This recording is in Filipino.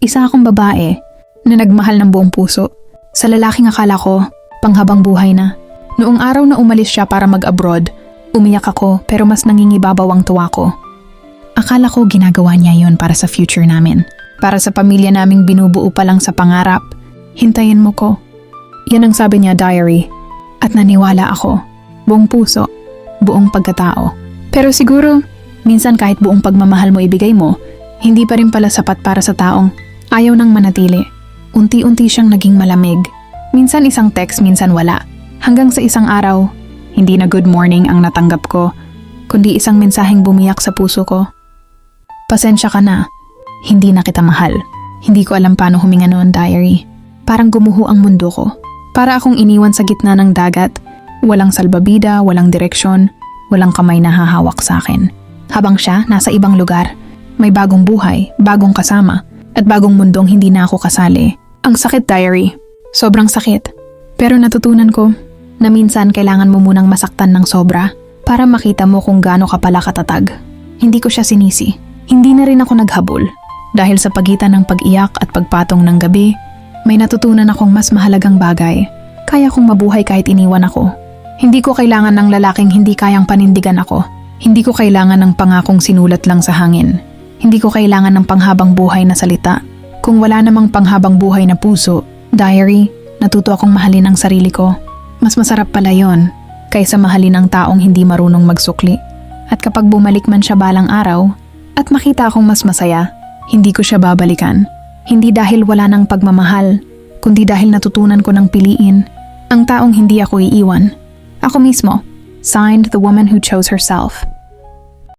Isa akong babae na nagmahal ng buong puso sa lalaking akala ko panghabang buhay na. Noong araw na umalis siya para mag-abroad, umiyak ako pero mas nangingibabaw ang tuwa ko. Akala ko ginagawa niya yon para sa future namin. Para sa pamilya naming binubuo pa lang sa pangarap. Hintayin mo ko. Yan ang sabi niya, diary. At naniwala ako. Buong puso, buong pagkatao. Pero siguro, minsan kahit buong pagmamahal mo ibigay mo, hindi pa rin pala sapat para sa taong ayaw nang manatili. Unti-unti siyang naging malamig. Minsan isang text, minsan wala. Hanggang sa isang araw, hindi na good morning ang natanggap ko, kundi isang mensaheng bumiyak sa puso ko. Pasensya ka na. Hindi na kita mahal. Hindi ko alam paano huminga noon, diary. Parang gumuho ang mundo ko. Para akong iniwan sa gitna ng dagat. Walang salbabida, walang direksyon, walang kamay na hahawak sa akin. Habang siya nasa ibang lugar, may bagong buhay, bagong kasama, at bagong mundong hindi na ako kasali. Ang sakit, diary. Sobrang sakit. Pero natutunan ko na minsan kailangan mo munang masaktan ng sobra para makita mo kung gaano ka pala katatag. Hindi ko siya sinisi. Hindi na rin ako naghabol. Dahil sa pagitan ng pag-iyak at pagpatong ng gabi, may natutunan akong mas mahalagang bagay. Kaya kong mabuhay kahit iniwan ako. Hindi ko kailangan ng lalaking hindi kayang panindigan ako. Hindi ko kailangan ng pangakong sinulat lang sa hangin. Hindi ko kailangan ng panghabang buhay na salita. Kung wala namang panghabang buhay na puso, diary, natuto akong mahalin ang sarili ko. Mas masarap pala yon kaysa mahalin ang taong hindi marunong magsukli. At kapag bumalik man siya balang araw at makita akong mas masaya, hindi ko siya babalikan. Hindi dahil wala ng pagmamahal, kundi dahil natutunan ko ng piliin ang taong hindi ako iiwan. Ako mismo, signed, the woman who chose herself.